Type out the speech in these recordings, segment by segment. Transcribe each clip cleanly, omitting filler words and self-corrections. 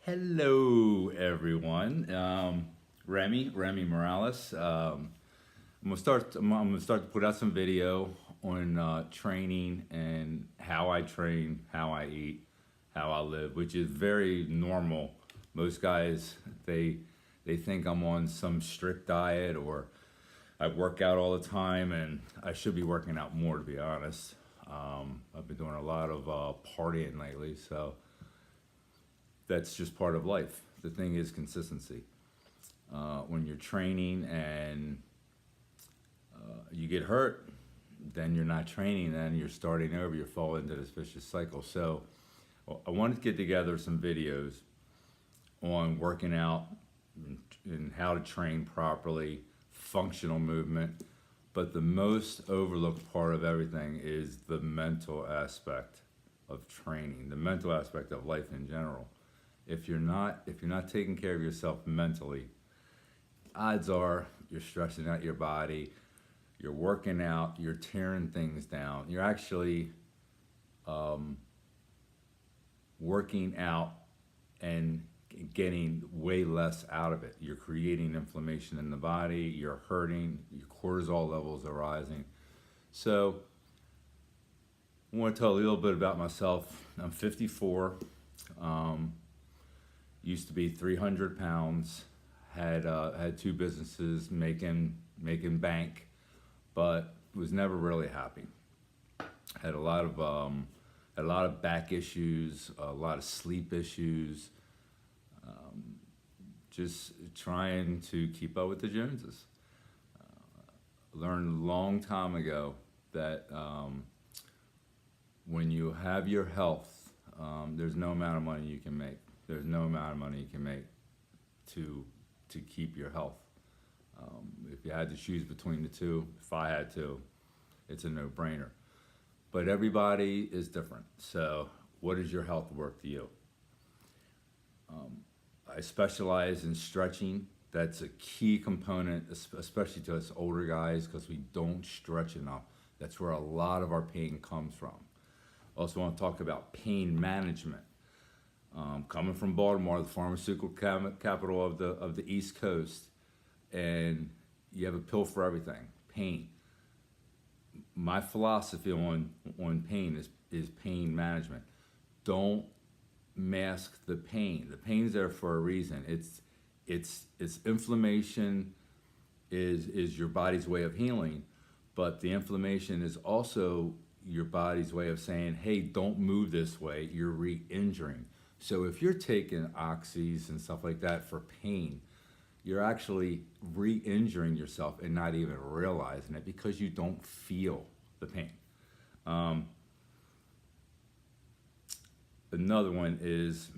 Hello, everyone. Remy Morales. I'm gonna start to put out some video on training and how I train, how I eat, how I live, which is very normal. Most guys they they think I'm on some strict diet or I work out all the time, and I should be working out more, to be honest. I've been doing a lot of partying lately, so that's just part of life. The thing is consistency. When you're training and you get hurt, then you're not training, then you're starting over, you fall into this vicious cycle. So I wanted to get together some videos on working out and how to train properly, functional movement. But the most overlooked part of everything is the mental aspect of training, the mental aspect of life in general. If you're not taking care of yourself mentally, odds are you're stressing out your body, you're working out, you're tearing things down. You're actually um, working out and getting way less out of it. You're creating inflammation in the body, you're hurting, your cortisol levels are rising. So, I want to tell a little bit about myself. I'm 54. Um, Used to be 300 pounds. Had two businesses making bank, but was never really happy. Had a lot of back issues, a lot of sleep issues. Just trying to keep up with the Joneses. Learned a long time ago that when you have your health, there's no amount of money you can make. There's no amount of money you can make to to keep your health. If you had to choose between the two, if I had to, it's a no-brainer. But everybody is different. So, what is your health worth to you? I specialize in stretching. That's a key component, especially to us older guys, because we don't stretch enough. That's where a lot of our pain comes from. Also, want to talk about pain management. Coming from Baltimore, the pharmaceutical capital of the East Coast, and you have a pill for everything. Pain. My philosophy on pain is pain management. Don't mask the pain. The pain's there for a reason. It's inflammation is your body's way of healing, but the inflammation is also your body's way of saying, hey, don't move this way, you're re-injuring. So if you're taking oxys and stuff like that for pain, you're actually re-injuring yourself and not even realizing it because you don't feel the pain. Um, Another one is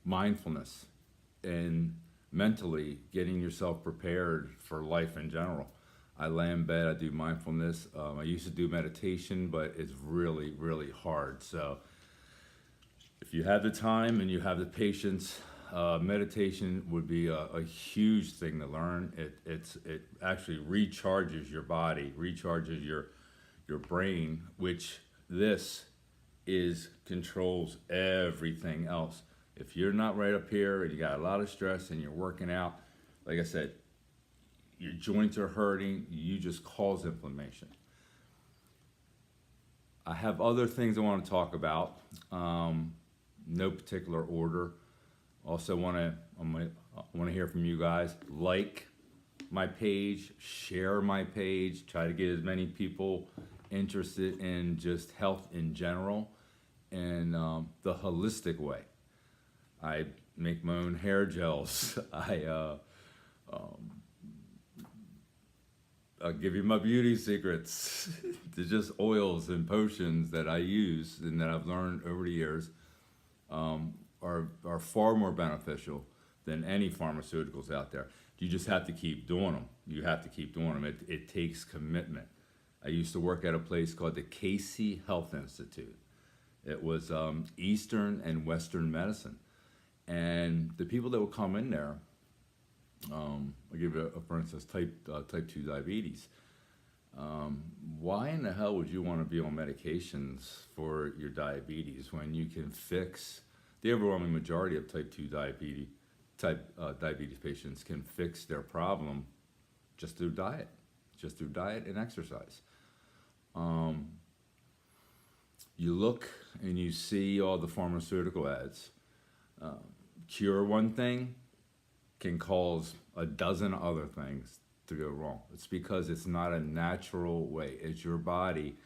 mindfulness and mentally getting yourself prepared for life in general. I lay in bed, I do mindfulness. I used to do meditation, but it's really, really hard. So if you have the time and you have the patience, meditation would be a huge thing to learn. It actually recharges your body, recharges your brain, which this is controls everything else. If you're not right up here and you got a lot of stress and you're working out, like I said, your joints are hurting, you just cause inflammation. I have other things I want to talk about. No particular order. Also I want to hear from you guys. Like my page, share my page, try to get as many people interested in just health in general and the holistic way. I make my own hair gels. I'll give you my beauty secrets. They're just oils and potions that I use and that I've learned over the years are far more beneficial than any pharmaceuticals out there. You just have to keep doing them. You have to keep doing them. It takes commitment. I used to work at a place called the Casey Health Institute. It was Eastern and Western medicine. And the people that would come in there, I'll give you, for instance, type 2 diabetes. Why in the hell would you want to be on medications for your diabetes when you can fix the overwhelming majority of diabetes patients can fix their problem just through diet and exercise. You look and you see all the pharmaceutical ads. Cure one thing can cause a dozen other things to go wrong. It's because it's not a natural way. It's your body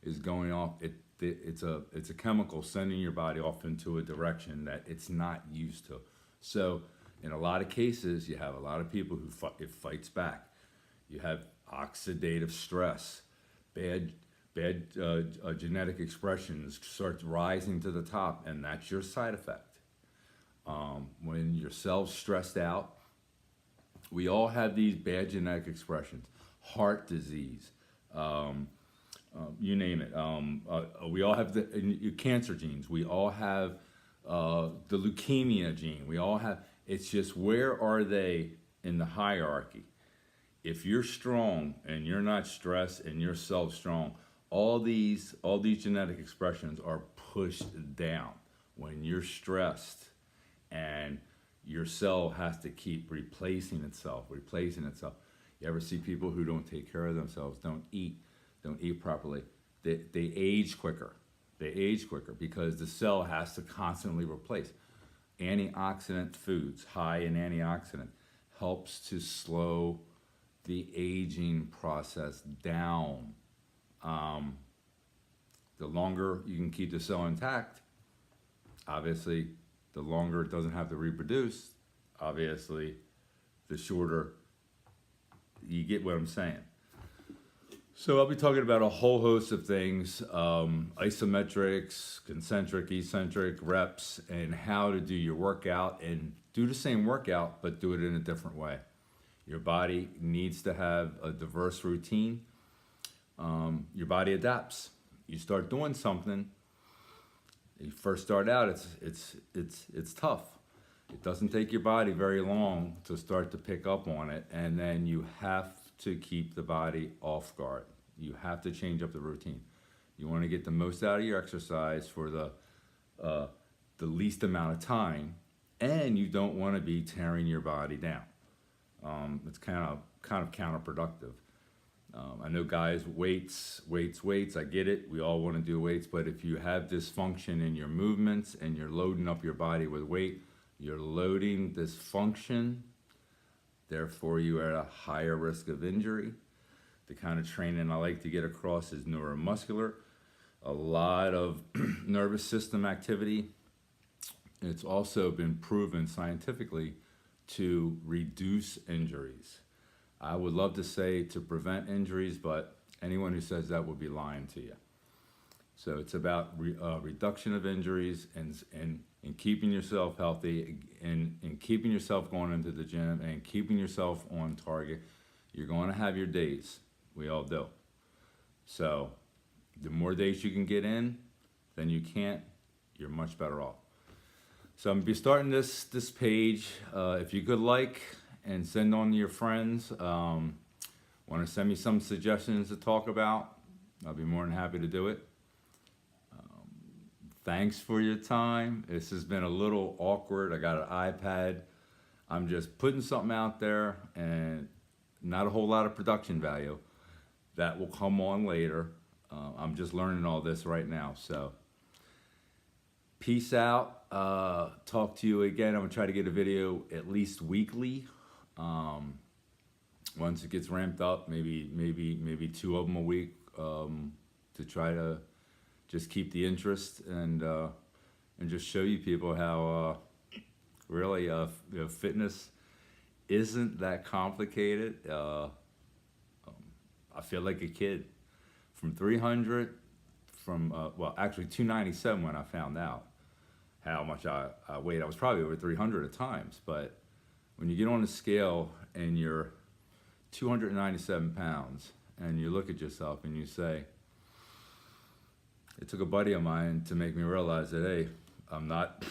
is going off. It's a chemical sending your body off into a direction that it's not used to. So in a lot of cases, you have a lot of people who it fights back. You have oxidative stress, bad genetic expressions starts rising to the top, and that's your side effect. When your cell's stressed out, we all have these bad genetic expressions, heart disease, you name it. We all have the cancer genes. We all have the leukemia gene. We all have, it's just where are they in the hierarchy? If you're strong and you're not stressed and you're self-strong, all these genetic expressions are pushed down. When you're stressed and your cell has to keep replacing itself. You ever see people who don't take care of themselves, don't eat properly? They age quicker. They age quicker because the cell has to constantly replace. Antioxidant foods, high in antioxidant, helps to slow the aging process down. The longer you can keep the cell intact, obviously, the longer it doesn't have to reproduce, obviously, the shorter. You get what I'm saying. So I'll be talking about a whole host of things, isometrics, concentric, eccentric, reps, and how to do your workout and do the same workout, but do it in a different way. Your body needs to have a diverse routine. Your body adapts. You start doing something, you first start out, it's tough. It doesn't take your body very long to start to pick up on it, and then you have to keep the body off guard. You have to change up the routine. You want to get the most out of your exercise for the least amount of time, and you don't want to be tearing your body down. It's kind of counterproductive. I know guys, weights, I get it. We all want to do weights, but if you have dysfunction in your movements and you're loading up your body with weight, you're loading dysfunction, therefore you are at a higher risk of injury. The kind of training I like to get across is neuromuscular, a lot of nervous system activity. It's also been proven scientifically to reduce injuries. I would love to say to prevent injuries, but anyone who says that would be lying to you. So it's about reduction of injuries and keeping yourself healthy and keeping yourself going into the gym and keeping yourself on target. You're going to have your days. We all do. So the more days you can get in than you can't, you're much better off. So I'm going to be starting this page. If you could like and send on to your friends, want to send me some suggestions to talk about, I'll be more than happy to do it. Thanks for your time. This has been a little awkward. I got an iPad. I'm just putting something out there and not a whole lot of production value. That will come on later. I'm just learning all this right now. So peace out. Talk to you again. I'm gonna try to get a video at least weekly. Once it gets ramped up, maybe 2 of them a week, to try to just keep the interest and just show you people how really fitness isn't that complicated. I feel like a kid. From 300, well, actually 297 when I found out how much I weighed. I was probably over 300 at times, but when you get on the scale and you're 297 pounds and you look at yourself and you say, it took a buddy of mine to make me realize that, hey, I'm not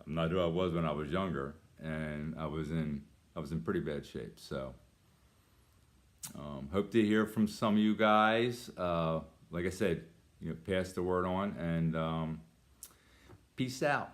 who I was when I was younger, and I was in pretty bad shape. So hope to hear from some of you guys. Like I said, pass the word on, and peace out.